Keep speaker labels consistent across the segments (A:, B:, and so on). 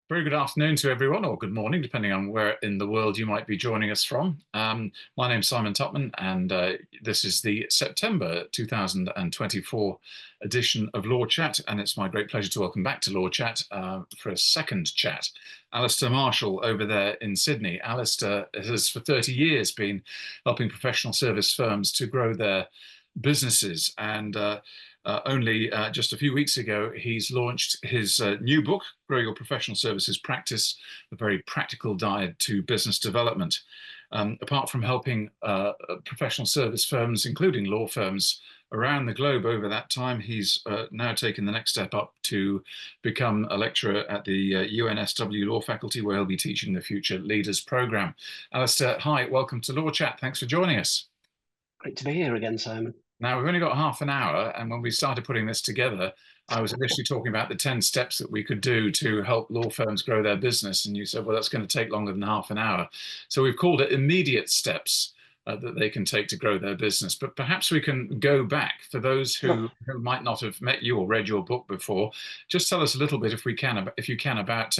A: Very good afternoon to everyone, or good morning, depending on where in the world you might be joining us from. My name's Simon Tupman, and this is the September 2024 edition of Law Chat, and it's my great pleasure to welcome back to Law Chat for a second chat. Alistair Marshall over there in Sydney. Alistair has for 30 years been helping professional service firms to grow their businesses, and only just a few weeks ago, he's launched his new book, Grow Your Professional Services Practice, a very practical guide to business development. Apart from helping professional service firms, including law firms, around the globe over that time, he's now taken the next step up to become a lecturer at the UNSW Law Faculty, where he'll be teaching the Future Leaders Programme. Alistair, hi, welcome to Law Chat. Thanks for joining us.
B: Great to be here again, Simon.
A: Now, we've only got half an hour, and when we started putting this together, I was initially talking about the 10 steps that we could do to help law firms grow their business, and you said, well, that's going to take longer than half an hour. So we've called it immediate steps that they can take to grow their business. But perhaps we can go back for those who might not have met you or read your book before. Just tell us a little bit, if you can, about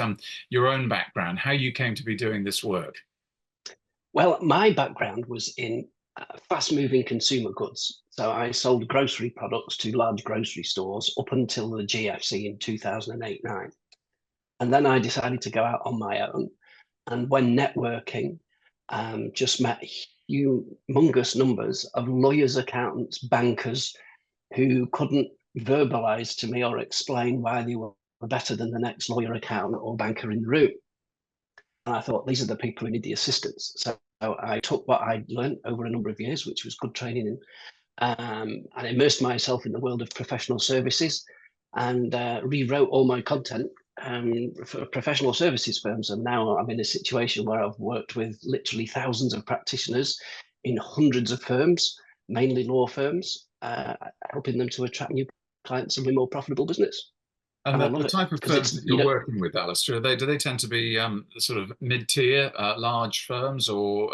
A: your own background, how you came to be doing this work.
B: Well, my background was in fast-moving consumer goods. So I sold grocery products to large grocery stores up until the GFC in 2008-9. And then I decided to go out on my own. And when networking, just met humongous numbers of lawyers, accountants, bankers who couldn't verbalize to me or explain why they were better than the next lawyer, accountant, or banker in the room. And I thought, these are the people who need the assistance. So I took what I'd learned over a number of years, which was good training, and immersed myself in the world of professional services and rewrote all my content for professional services firms. And now I'm in a situation where I've worked with literally thousands of practitioners in hundreds of firms, mainly law firms, helping them to attract new clients and be more profitable business.
A: And the type of firms that you're working with, Alistair, do they tend to be sort of mid-tier, large firms, or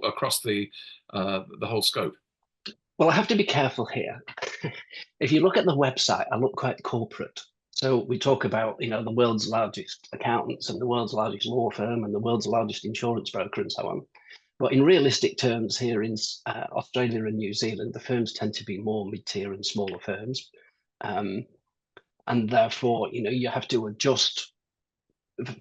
A: across the whole scope?
B: Well, I have to be careful here. If you look at the website, I look quite corporate. So we talk about, the world's largest accountants and the world's largest law firm and the world's largest insurance broker and so on. But in realistic terms, here in Australia and New Zealand, the firms tend to be more mid-tier and smaller firms. And therefore, you have to adjust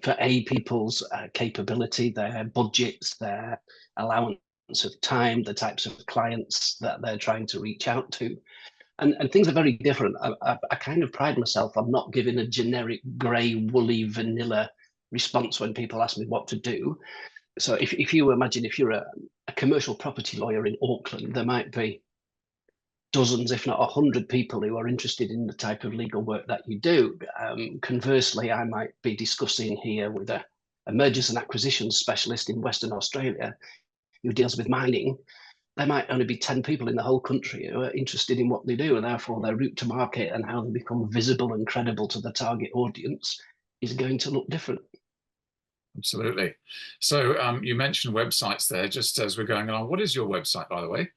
B: for people's capability, their budgets, their allowance of time, the types of clients that they're trying to reach out to. And things are very different. I kind of pride myself on not giving a generic grey, woolly, vanilla response when people ask me what to do. So if you imagine, if you're a commercial property lawyer in Auckland, there might be dozens, if not 100 people who are interested in the type of legal work that you do. Conversely, I might be discussing here with a mergers and acquisitions specialist in Western Australia who deals with mining. There might only be 10 people in the whole country who are interested in what they do, and therefore their route to market and how they become visible and credible to the target audience is going to look different.
A: Absolutely. So you mentioned websites there, just as we're going along. What is your website, by the way?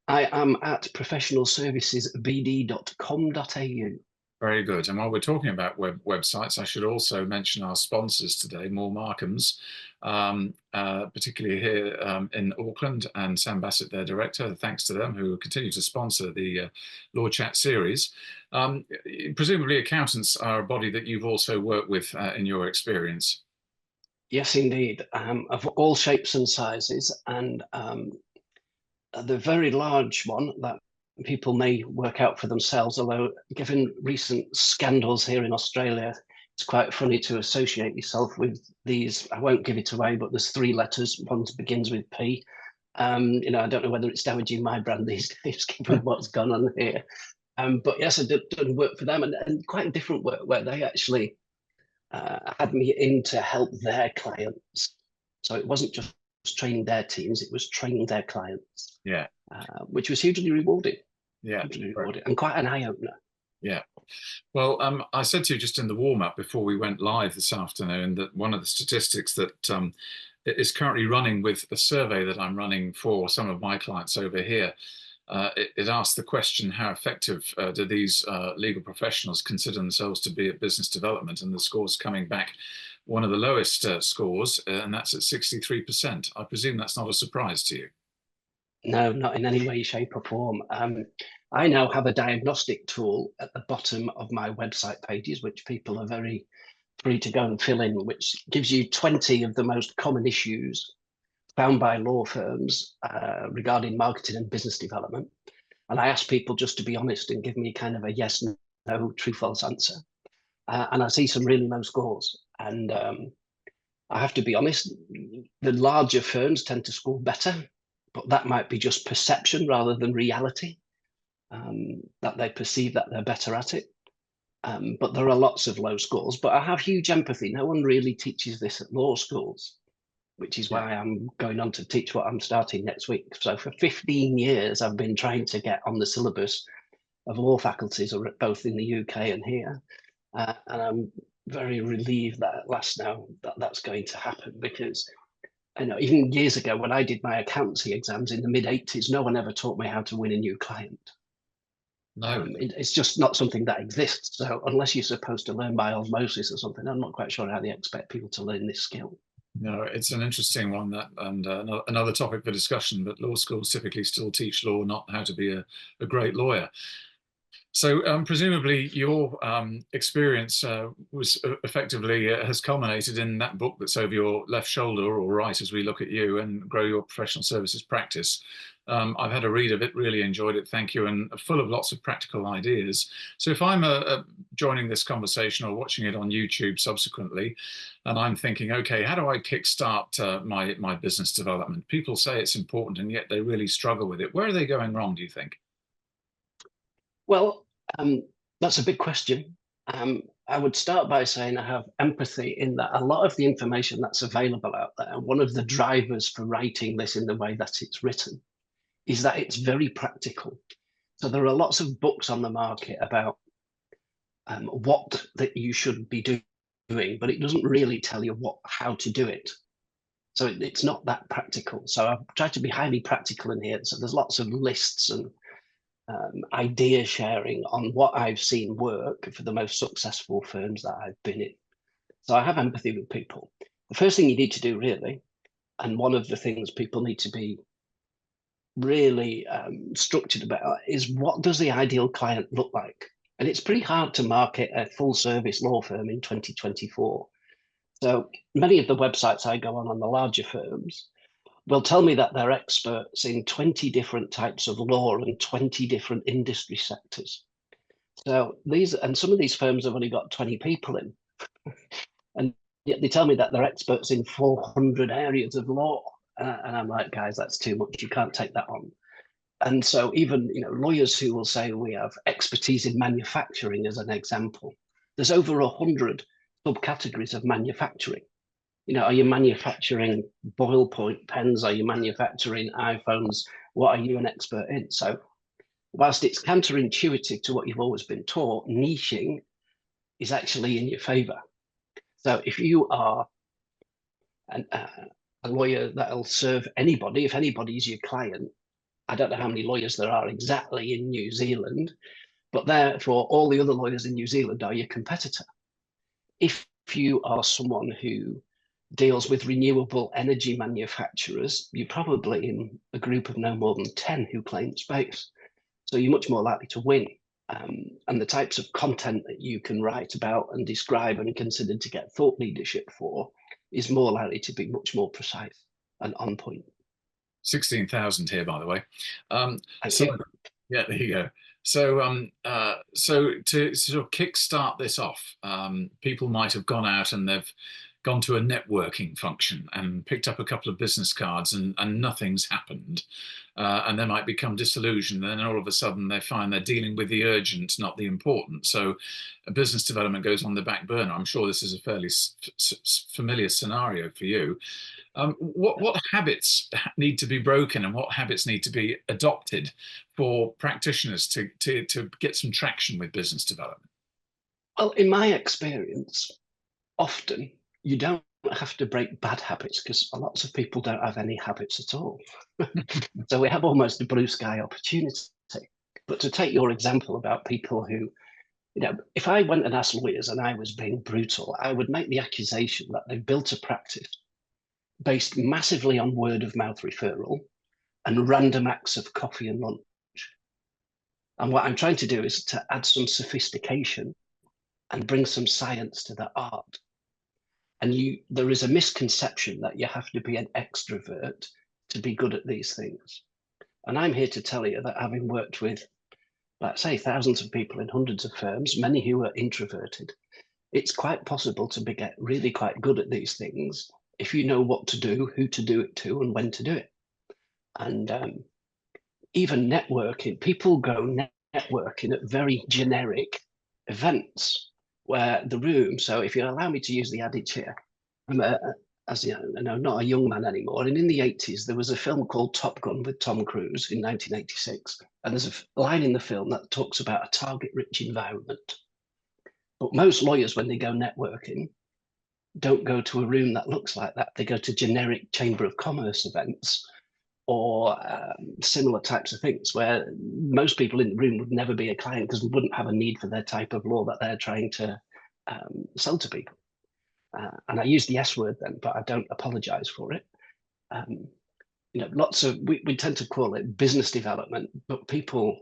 B: I am at professionalservicesbd.com.au.
A: Very good. And while we're talking about websites, I should also mention our sponsors today, Moore Markhams, particularly here in Auckland, and Sam Bassett, their director. Thanks to them, who continue to sponsor the Law Chat series. Presumably accountants are a body that you've also worked with in your experience.
B: Yes, indeed, of all shapes and sizes. And the very large one that people may work out for themselves, although given recent scandals here in Australia, it's quite funny to associate yourself with these. I won't give it away, but there's 3 letters. One begins with P. I don't know whether it's damaging my brand these days, given what's gone on here. But yes, I done work for them, and quite a different work where they actually had me in to help their clients. So it wasn't just training their teams, it was training their clients.
A: Yeah.
B: Which was hugely rewarding.
A: Yeah.
B: Hugely rewarding, and quite an eye-opener.
A: Yeah. Well, I said to you just in the warm-up before we went live this afternoon that one of the statistics that is currently running with a survey that I'm running for some of my clients over here it asked the question, how effective do these legal professionals consider themselves to be at business development? And the score's coming back one of the lowest scores, and that's at 63%. I presume that's not a surprise to you.
B: No, not in any way, shape, or form. I now have a diagnostic tool at the bottom of my website pages, which people are very free to go and fill in, which gives you 20 of the most common issues found by law firms regarding marketing and business development. And I ask people just to be honest and give me kind of a yes, no, true, false answer. And I see some really low scores. And I have to be honest, the larger firms tend to score better, but that might be just perception rather than reality, that they perceive that they're better at it. But there are lots of low scores. But I have huge empathy. No one really teaches this at law schools, which is why I'm going on to teach what I'm starting next week. So for 15 years, I've been trying to get on the syllabus of law faculties, both in the UK and here. And I'm very relieved that at last now that's going to happen, because I know even years ago when I did my accountancy exams in the mid-80s, no one ever taught me how to win a new client.
A: No.
B: It's just not something that exists. So unless you're supposed to learn by osmosis or something, I'm not quite sure how they expect people to learn this skill.
A: No, it's an interesting one, that, and another topic for discussion, but law schools typically still teach law, not how to be a great lawyer. So presumably your experience was effectively has culminated in that book that's over your left shoulder, or right, as we look at you, and Grow Your Professional Services Practice. I've had a read of it, really enjoyed it, thank you, and full of lots of practical ideas. So if I'm joining this conversation or watching it on YouTube subsequently, and I'm thinking, okay, how do I kickstart my business development? People say it's important, and yet they really struggle with it. Where are they going wrong, do you think?
B: Well, that's a big question. I would start by saying I have empathy in that a lot of the information that's available out there, one of the drivers for writing this in the way that it's written, is that it's very practical. So there are lots of books on the market about what that you should be doing, but it doesn't really tell you how to do it. So it's not that practical. So I've tried to be highly practical in here. So there's lots of lists and idea sharing on what I've seen work for the most successful firms that I've been in. So I have empathy with people. The first thing you need to do, really, and one of the things people need to be really structured about, is what does the ideal client look like? And it's pretty hard to market a full service law firm in 2024. So many of the websites I go on the larger firms will tell me that they're experts in 20 different types of law and 20 different industry sectors. So some of these firms have only got 20 people in, and yet they tell me that they're experts in 400 areas of law. And I'm like, guys, that's too much. You can't take that on. And so even lawyers who will say we have expertise in manufacturing, as an example, there's over 100 subcategories of manufacturing. Are you manufacturing ballpoint pens? Are you manufacturing iPhones? What are you an expert in? So whilst it's counterintuitive to what you've always been taught, niching is actually in your favor. So if you are a lawyer that'll serve anybody, if anybody's your client, I don't know how many lawyers there are exactly in New Zealand, but therefore all the other lawyers in New Zealand are your competitor. If you are someone who deals with renewable energy manufacturers, you're probably in a group of no more than 10 who claim space. So you're much more likely to win. And the types of content that you can write about and describe and consider to get thought leadership for is more likely to be much more precise and on point.
A: 16,000 here, by the way. Yeah, there you go. So, so to sort of kickstart this off, people might have gone out and they've gone to a networking function and picked up a couple of business cards, and nothing's happened. And they might become disillusioned, and then all of a sudden they find they're dealing with the urgent, not the important. So a business development goes on the back burner. I'm sure this is a fairly familiar scenario for you. What habits need to be broken, and what habits need to be adopted for practitioners to get some traction with business development?
B: Well, in my experience, often you don't have to break bad habits because lots of people don't have any habits at all. So we have almost a blue sky opportunity. But to take your example about people who, if I went and asked lawyers and I was being brutal, I would make the accusation that they've built a practice based massively on word of mouth referral and random acts of coffee and lunch. And what I'm trying to do is to add some sophistication and bring some science to the art. And there is a misconception that you have to be an extrovert to be good at these things. And I'm here to tell you that having worked with, let's say, thousands of people in hundreds of firms, many who are introverted, it's quite possible to get really quite good at these things if you know what to do, who to do it to, and when to do it. And even networking, people go networking at very generic events where the room, so if you allow me to use the adage here, I'm as you know, not a young man anymore. And in the 80s, there was a film called Top Gun with Tom Cruise in 1986. And there's a line in the film that talks about a target-rich environment. But most lawyers, when they go networking, don't go to a room that looks like that. They go to generic Chamber of Commerce events or similar types of things where most people in the room would never be a client because we wouldn't have a need for their type of law that they're trying to sell to people. And I use the S word then, but I don't apologize for it. Lots of, we tend to call it business development, but people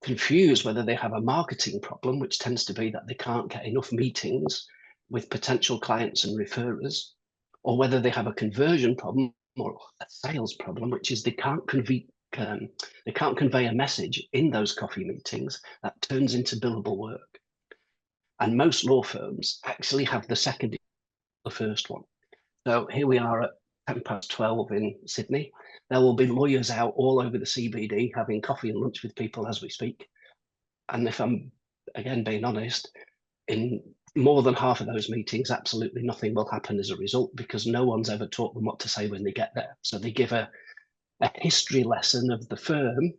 B: confuse whether they have a marketing problem, which tends to be that they can't get enough meetings with potential clients and referrers, or whether they have a conversion problem or a sales problem, which is they can't convey a message in those coffee meetings that turns into billable work. And most law firms actually have the second, the first one. So here we are at 12:10 in Sydney. There will be lawyers out all over the CBD having coffee and lunch with people as we speak. And if I'm, again, being honest, in more than half of those meetings, absolutely nothing will happen as a result because no one's ever taught them what to say when they get there. So they give a history lesson of the firm,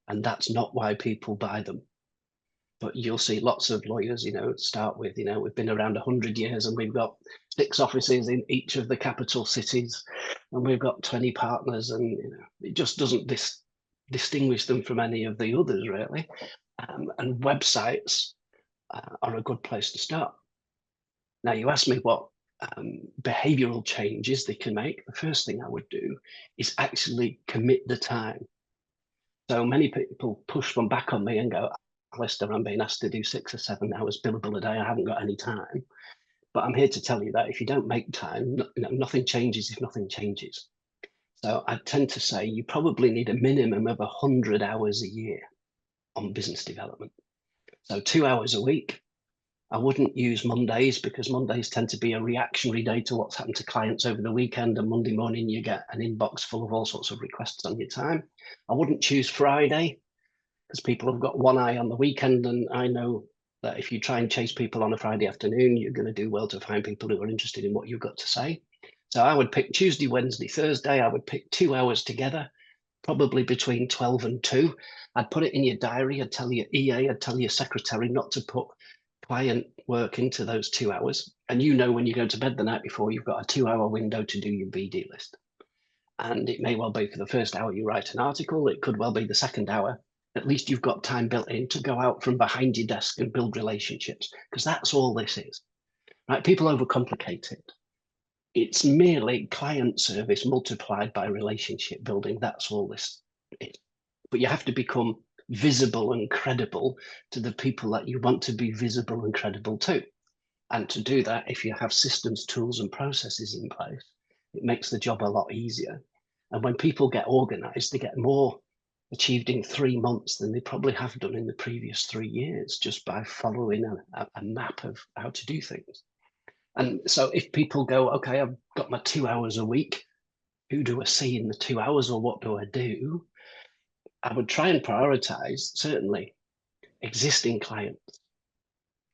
B: and that's not why people buy them. But you'll see lots of lawyers, start with, we've been around 100 years and we've got 6 offices in each of the capital cities and we've got 20 partners, and it just doesn't distinguish them from any of the others, really. And websites are a good place to start. Now, you asked me what behavioral changes they can make. The first thing I would do is actually commit the time. So many people push them back on me and go, Alistair, I'm being asked to do 6 or 7 hours billable a day. I haven't got any time. But I'm here to tell you that if you don't make time, nothing changes if nothing changes. So I tend to say you probably need a minimum of 100 hours a year on business development. So 2 hours a week. I wouldn't use Mondays because Mondays tend to be a reactionary day to what's happened to clients over the weekend. And Monday morning, you get an inbox full of all sorts of requests on your time. I wouldn't choose Friday because people have got one eye on the weekend. And I know that if you try and chase people on a Friday afternoon, you're going to do well to find people who are interested in what you've got to say. So I would pick Tuesday, Wednesday, Thursday. I would pick 2 hours together, probably between 12 and 2. I'd put it in your diary. I'd tell your EA, I'd tell your secretary not to put client work into those 2 hours. And when you go to bed the night before, you've got a 2-hour window to do your BD list. And it may well be for the first hour you write an article. It could well be the second hour. At least you've got time built in to go out from behind your desk and build relationships, because that's all this is, right? People overcomplicate it. It's merely client service multiplied by relationship building. That's all this is. But you have to become visible and credible to the people that you want to be visible and credible to. And to do that, if you have systems, tools, and processes in place, it makes the job a lot easier. And when people get organized, they get more achieved in 3 months than they probably have done in the previous 3 years, just by following a map of how to do things. And so if people go, okay, I've got my 2 hours a week, who do I see in the 2 hours, or what do I do? I would try and prioritize, certainly, existing clients.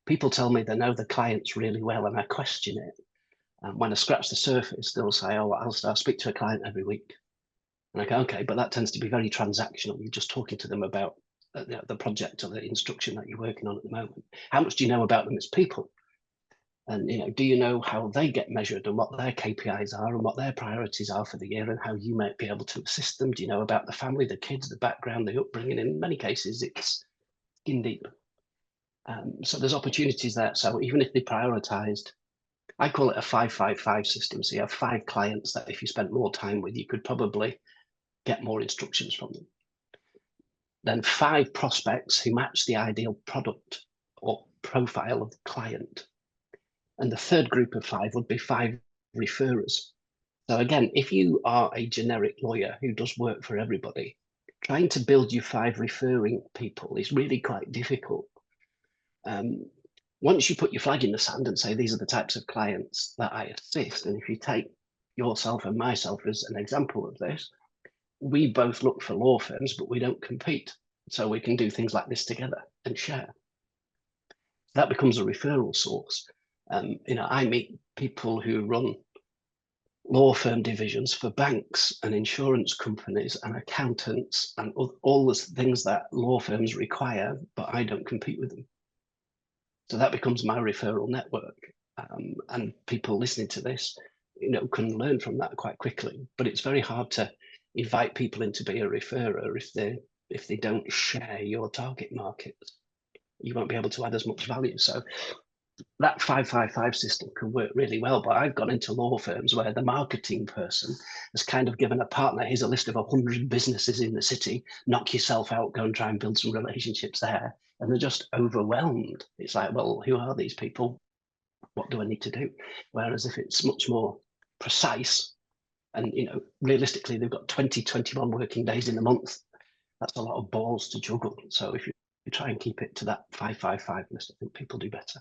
B: People tell me they know the clients really well, and I question it. And when I scratch the surface, they'll say, oh, I'll speak to a client every week. And I go, okay, but that tends to be very transactional. You're just talking to them about the project or the instruction that you're working on at the moment. How much do you know about them as people? And do you know how they get measured and what their KPIs are and what their priorities are for the year and how you might be able to assist them? Do you know about the family, the kids, the background, the upbringing? In many cases, it's skin deep. So there's opportunities there. So even if they prioritized, I call it a 5-5-5 system. So you have 5 clients that if you spent more time with, you could probably get more instructions from them. Then 5 prospects who match the ideal product or profile of the client. And the third group of 5 would be 5 referrers. So again, if you are a generic lawyer who does work for everybody, trying to build your 5 referring people is really quite difficult. Once you put your flag in the sand and say, these are the types of clients that I assist, and if you take yourself and myself as an example of this, we both look for law firms, but we don't compete. So we can do things like this together and share. That becomes a referral source. I meet people who run law firm divisions for banks and insurance companies and accountants and all the things that law firms require, but I don't compete with them. So that becomes my referral network. And people listening to this, can learn from that quite quickly. But it's very hard to invite people in to be a referrer if they don't share your target market. You won't be able to add as much value. So that 5-5-5 system can work really well. But I've gone into law firms where the marketing person has kind of given a partner, here's a list of 100 businesses in the city, knock yourself out, go and try and build some relationships there. And they're just overwhelmed. It's like, well, who are these people? What do I need to do? Whereas if it's much more precise and, realistically, they've got 21 working days in a month, that's a lot of balls to juggle. So if you try and keep it to that 5-5-5 list, I think people do better.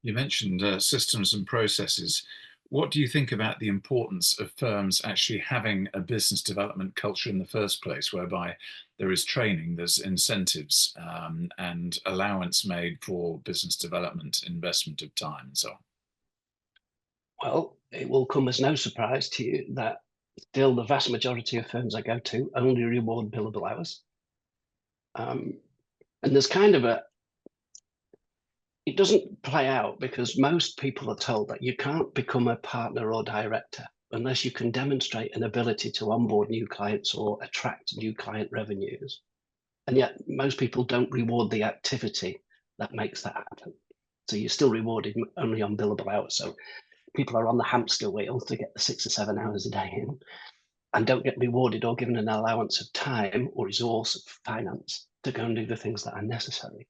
A: You mentioned systems and processes. What do you think about the importance of firms actually having a business development culture in the first place, whereby there is training, there's incentives, and allowance made for business development, investment of time, and so on?
B: Well, it will come as no surprise to you that still the vast majority of firms I go to only reward billable hours. And there's kind of it doesn't play out because most people are told that you can't become a partner or director unless you can demonstrate an ability to onboard new clients or attract new client revenues. And yet most people don't reward the activity that makes that happen. So you're still rewarded only on billable hours. So people are on the hamster wheel to get the 6 or 7 hours a day in and don't get rewarded or given an allowance of time or resource of finance to go and do the things that are necessary.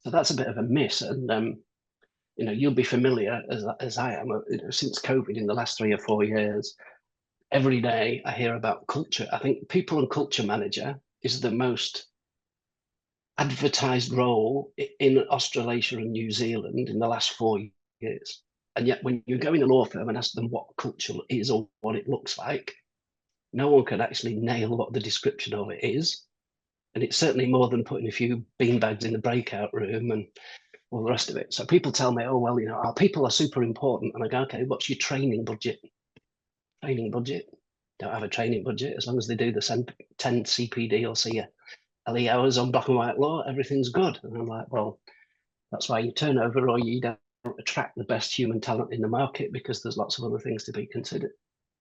B: So that's a bit of a miss. And, you'll be familiar as I am, since COVID in the last 3 or 4 years, every day I hear about culture. I think people and culture manager is the most advertised role in Australasia and New Zealand in the last 4 years. And yet when you go in a law firm and ask them what culture is or what it looks like, no one can actually nail what the description of it is. And it's certainly more than putting a few beanbags in the breakout room and all the rest of it. So people tell me, oh, well, our people are super important. And I go, okay, what's your training budget? Training budget? Don't have a training budget. As long as they do the 10 CPD or CLE hours on black and white law, everything's good. And I'm like, well, that's why you turnover or you don't attract the best human talent in the market because there's lots of other things to be considered.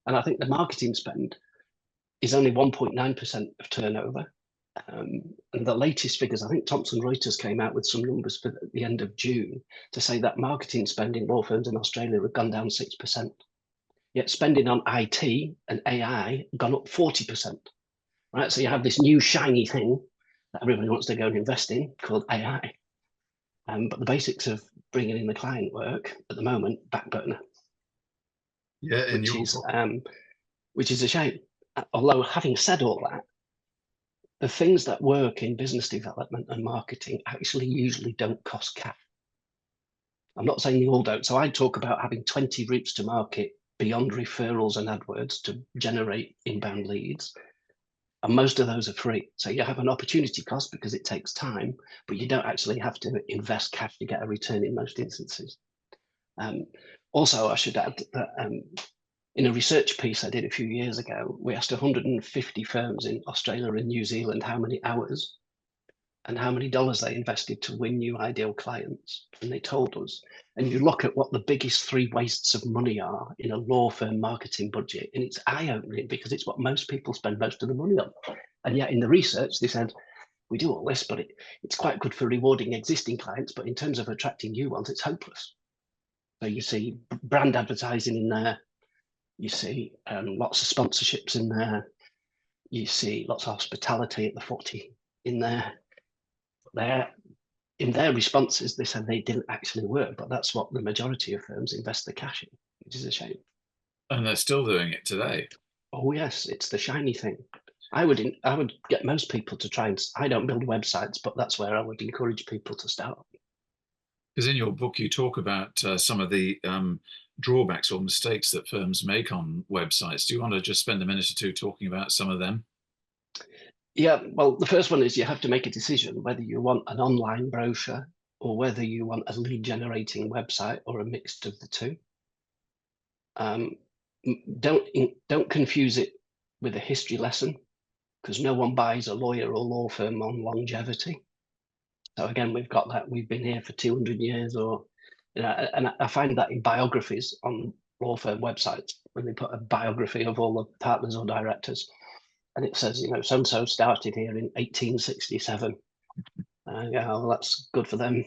B: And I think the marketing spend is only 1.9% of turnover. And the latest figures, I think Thomson Reuters came out with some numbers for the end of June to say that marketing spend in law firms in Australia had gone down 6%. Yet spending on IT and AI gone up 40%. Right, so you have this new shiny thing that everybody wants to go and invest in called AI. But the basics of bringing in the client work at the moment, back burner.
A: Yeah,
B: which is a shame. Although having said all that, the things that work in business development and marketing actually usually don't cost cash. I'm not saying they all don't. So I talk about having 20 routes to market beyond referrals and AdWords to generate inbound leads. And most of those are free. So you have an opportunity cost because it takes time, but you don't actually have to invest cash to get a return in most instances. Also, I should add that in a research piece I did a few years ago, we asked 150 firms in Australia and New Zealand how many hours and how many dollars they invested to win new ideal clients. And they told us. And you look at what the biggest three wastes of money are in a law firm marketing budget, and it's eye-opening because it's what most people spend most of the money on. And yet in the research, they said, we do all this, but it's quite good for rewarding existing clients, but in terms of attracting new ones, it's hopeless. So you see brand advertising in there, you see lots of sponsorships in there, you see lots of hospitality at the footy in there. In their responses, they said they didn't actually work, but that's what the majority of firms invest the cash in, which is a shame.
A: And they're still doing it today.
B: Oh yes, it's the shiny thing. I would get most people to try and. I don't build websites, but that's where I would encourage people to start.
A: Because in your book, you talk about some of the drawbacks or mistakes that firms make on websites. Do you want to just spend a minute or two talking about some of them?
B: Yeah, well, the first one is you have to make a decision whether you want an online brochure or whether you want a lead generating website or a mix of the two. Don't confuse it with a history lesson, because no one buys a lawyer or law firm on longevity. So again, we've got that. We've been here for 200 years, or and I find that in biographies on law firm websites when they put a biography of all the partners or directors, and it says, so and so started here in 1867. Yeah, well, that's good for them,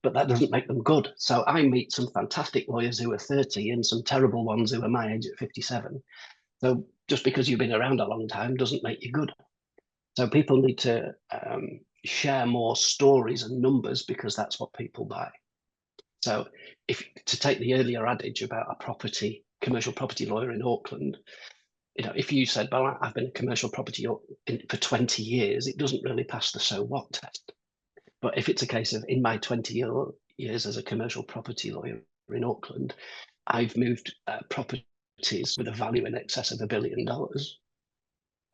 B: but that doesn't make them good. So I meet some fantastic lawyers who are 30 and some terrible ones who are my age at 57. So just because you've been around a long time doesn't make you good. So people need to share more stories and numbers, because that's what people buy. So to take the earlier adage about a commercial property lawyer in Auckland, if you said, well, I've been a commercial property for 20 years, it doesn't really pass the so what test. But if it's a case of, in my 20 years as a commercial property lawyer in Auckland, I've moved properties with a value in excess of $1 billion,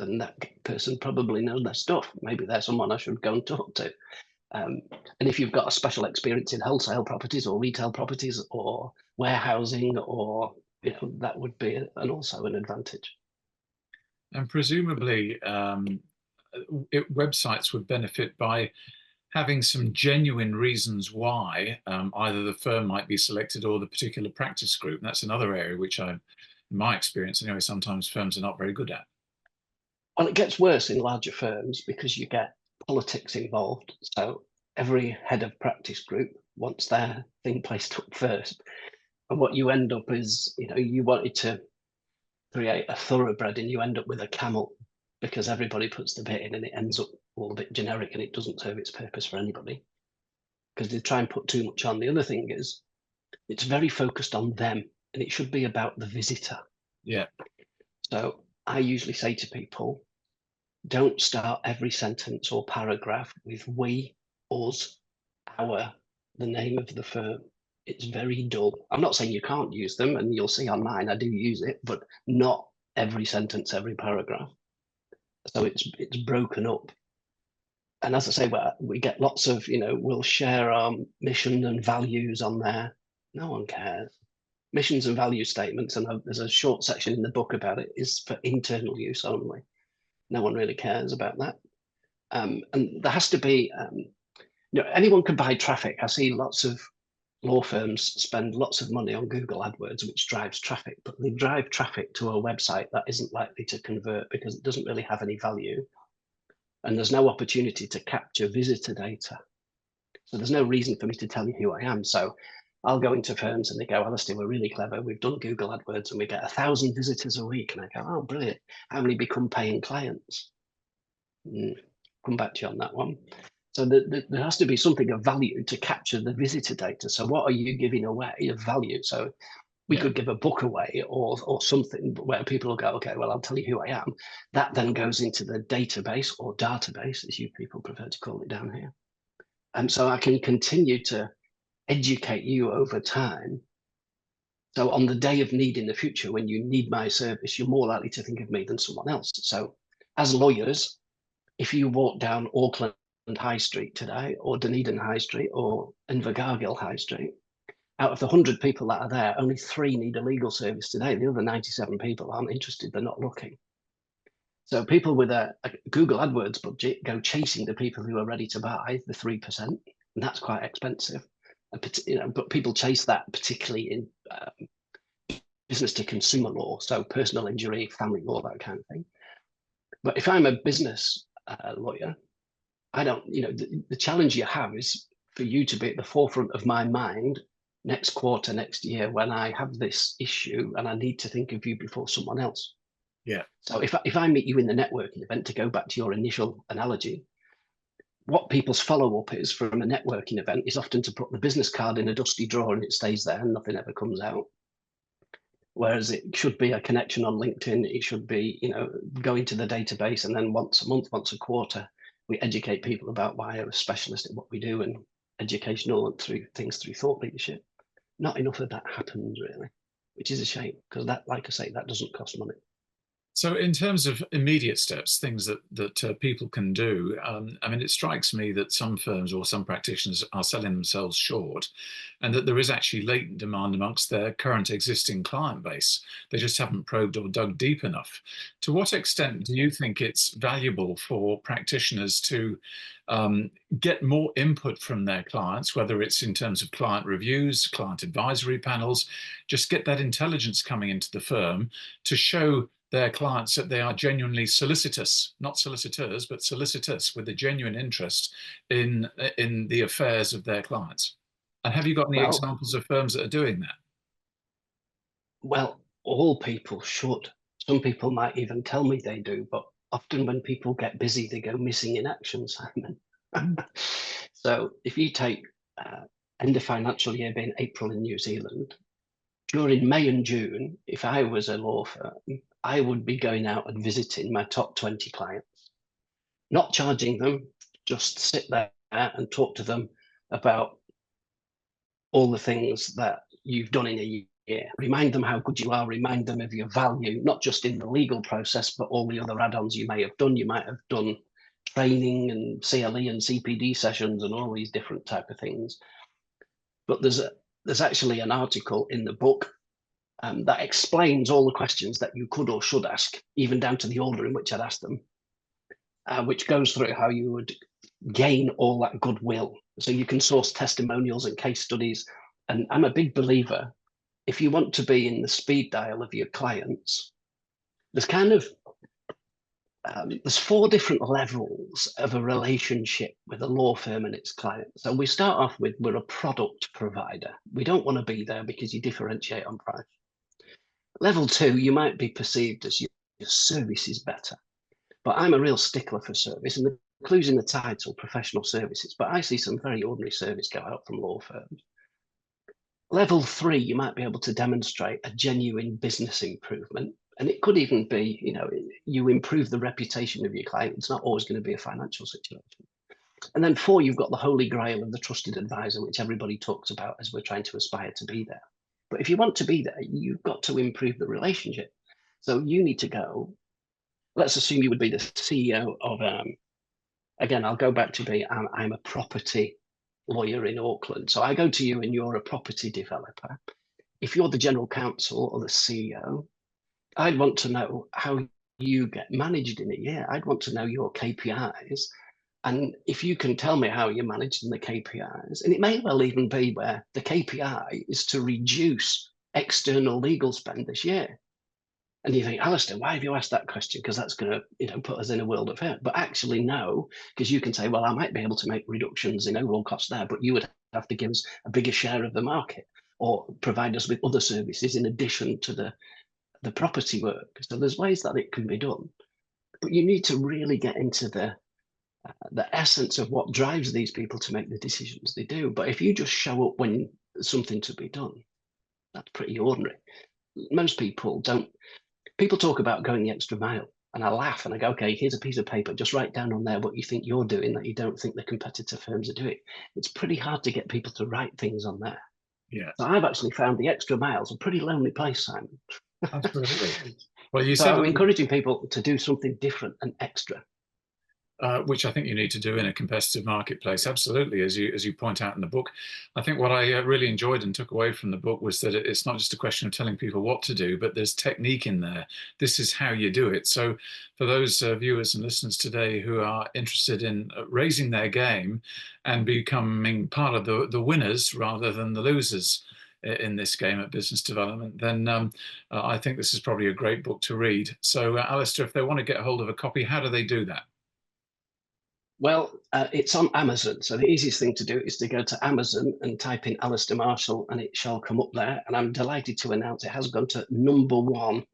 B: then that person probably knows their stuff. Maybe they're someone I should go and talk to. And if you've got a special experience in wholesale properties or retail properties or warehousing, or that would be also an advantage.
A: And presumably, websites would benefit by having some genuine reasons why either the firm might be selected or the particular practice group. And that's another area which in my experience anyway, sometimes firms are not very good at.
B: Well, it gets worse in larger firms because you get politics involved. So every head of practice group wants their thing placed up first. And what you end up is, you wanted to create a thoroughbred and you end up with a camel, because everybody puts the bit in and it ends up all a bit generic and it doesn't serve its purpose for anybody, because they try and put too much on. The other thing is it's very focused on them, and it should be about the visitor.
A: Yeah.
B: So I usually say to people, don't start every sentence or paragraph with we, us, our, the name of the firm. It's very dull. I'm not saying you can't use them, and you'll see on mine I do use it, but not every sentence, every paragraph. So it's broken up. And as I say, we get lots of, we'll share our mission and values on there. No one cares. Missions and value statements, and there's a short section in the book about it, is for internal use only. No one really cares about that. And there has to be, anyone can buy traffic. I see lots of law firms spend lots of money on Google AdWords, which drives traffic, but they drive traffic to a website that isn't likely to convert because it doesn't really have any value. And there's no opportunity to capture visitor data. So there's no reason for me to tell you who I am. So I'll go into firms and they go, Alistair, we're really clever. We've done Google AdWords and we get 1,000 visitors a week. And I go, oh, brilliant. How many become paying clients? Come back to you on that one. So there has to be something of value to capture the visitor data. So what are you giving away of value? So we could give a book away or something where people will go, okay, well, I'll tell you who I am. That then goes into the database or database, as you people prefer to call it down here. And so I can continue to educate you over time. So on the day of need in the future, when you need my service, you're more likely to think of me than someone else. So as lawyers, if you walk down Auckland High Street today, or Dunedin High Street, or Invercargill High Street, out of the 100 people that are there, only 3 need a legal service today. The other 97 people aren't interested, they're not looking. So people with a Google AdWords budget go chasing the people who are ready to buy the 3%, and that's quite expensive. But people chase that particularly in business to consumer law, so personal injury, family law, that kind of thing. But if I'm a business lawyer, I don't, the challenge you have is for you to be at the forefront of my mind next quarter, next year, when I have this issue and I need to think of you before someone else.
A: Yeah.
B: So if I meet you in the networking event, to go back to your initial analogy, what people's follow-up is from a networking event is often to put the business card in a dusty drawer and it stays there and nothing ever comes out. Whereas it should be a connection on LinkedIn. It should be, going to the database, and then once a month, once a quarter, we educate people about why I'm a specialist at what we do, and educational and through thought leadership. Not enough of that happens really, which is a shame, because that, like I say, that doesn't cost money.
A: So in terms of immediate steps, things that people can do, I mean, it strikes me that some firms or some practitioners are selling themselves short, and that there is actually latent demand amongst their current existing client base. They just haven't probed or dug deep enough. To what extent do you think it's valuable for practitioners to get more input from their clients, whether it's in terms of client reviews, client advisory panels, just get that intelligence coming into the firm to show their clients that they are genuinely solicitous, not solicitors, but solicitous with a genuine interest in the affairs of their clients? And have you got any
B: Well,
A: examples of firms that are doing that?
B: well, all people should. Some people might even tell me they do, but often when people get busy, they go missing in action, Simon. So if you take end of financial year being April in New Zealand, during May and June, if I was a law firm, I would be going out and visiting my top 20 clients, not charging them, just sit there and talk to them about all the things that you've done in a year. Remind them how good you are, remind them of your value, not just in the legal process, but all the other add-ons you may have done. You might have done training and CLE and CPD sessions and all these different type of things. But there's actually an article in the book that explains all the questions that you could or should ask, even down to the order in which I'd ask them, which goes through how you would gain all that goodwill. So you can source testimonials and case studies. And I'm a big believer, if you want to be in the speed dial of your clients, there's kind of there's 4 different levels of a relationship with a law firm and its clients. So we start off with, we're a product provider. We don't want to be there because you differentiate on price. Level 2, you might be perceived as your service is better. But I'm a real stickler for service, and the clue's in the title, professional services. But I see some very ordinary service go out from law firms. Level 3, you might be able to demonstrate a genuine business improvement. And it could even be, you improve the reputation of your client. It's not always going to be a financial situation. And then 4, you've got the holy grail of the trusted advisor, which everybody talks about as we're trying to aspire to be there. But if you want to be there, you've got to improve the relationship. So you need to go, let's assume you would be the CEO of, again, I'll go back to I'm a property lawyer in Auckland. So I go to you and you're a property developer. If you're the general counsel or the CEO, I'd want to know how you get managed in a year. I'd want to know your KPIs. And if you can tell me how you're managing the KPIs, and it may well even be where the KPI is to reduce external legal spend this year. And you think, Alistair, why have you asked that question? Because that's going to put us in a world of hurt. But actually, no, because you can say, well, I might be able to make reductions in overall costs there, but you would have to give us a bigger share of the market or provide us with other services in addition to the property work. So there's ways that it can be done. But you need to really get into the essence of what drives these people to make the decisions they do. But if you just show up when there's something to be done, that's pretty ordinary. Most people don't. People talk about going the extra mile, and I laugh and I go, okay, here's a piece of paper, just write down on there what you think you're doing that you don't think the competitor firms are doing. It's pretty hard to get people to write things on there.
A: Yeah.
B: So I've actually found the extra miles a pretty lonely place, Simon.
A: Absolutely. Well, you
B: So
A: said
B: I'm encouraging people to do something different and extra.
A: which I think you need to do in a competitive marketplace. Absolutely, as you point out in the book. I think what I really enjoyed and took away from the book was that it's not just a question of telling people what to do, but there's technique in there. This is how you do it. So for those viewers and listeners today who are interested in raising their game and becoming part of the winners rather than the losers in this game at business development, then I think this is probably a great book to read. So, Alistair, if they want to get hold of a copy, how do they do that?
B: Well, it's on Amazon. So the easiest thing to do is to go to Amazon and type in Alistair Marshall, and it shall come up there. And I'm delighted to announce it has gone to #1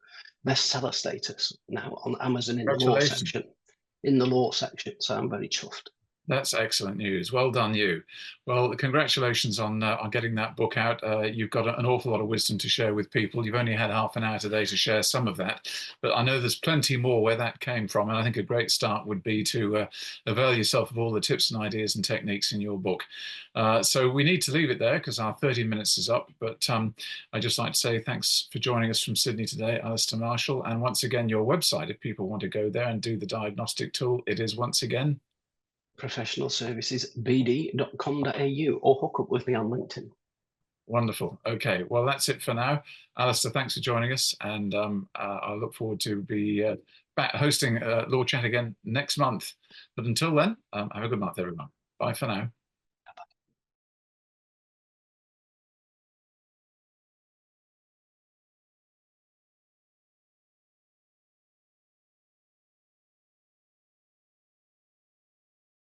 B: bestseller status now on Amazon in the law
A: Congratulations.
B: section. In the law section. So I'm very chuffed.
A: That's excellent news. Well done, you. Well, congratulations on getting that book out. You've got an awful lot of wisdom to share with people. You've only had half an hour today to share some of that, but I know there's plenty more where that came from. And I think a great start would be to avail yourself of all the tips and ideas and techniques in your book. So we need to leave it there because our 30 minutes is up. But I'd just like to say thanks for joining us from Sydney today, Alistair Marshall. And once again, your website, if people want to go there and do the diagnostic tool, it is once again
B: professionalservicesbd.com.au, or hook up with me on LinkedIn.
A: Wonderful. Okay, well, that's it for now. Alistair, thanks for joining us, and I look forward to be back hosting Law Chat again next month. But until then, have a good month, everyone. Bye for now.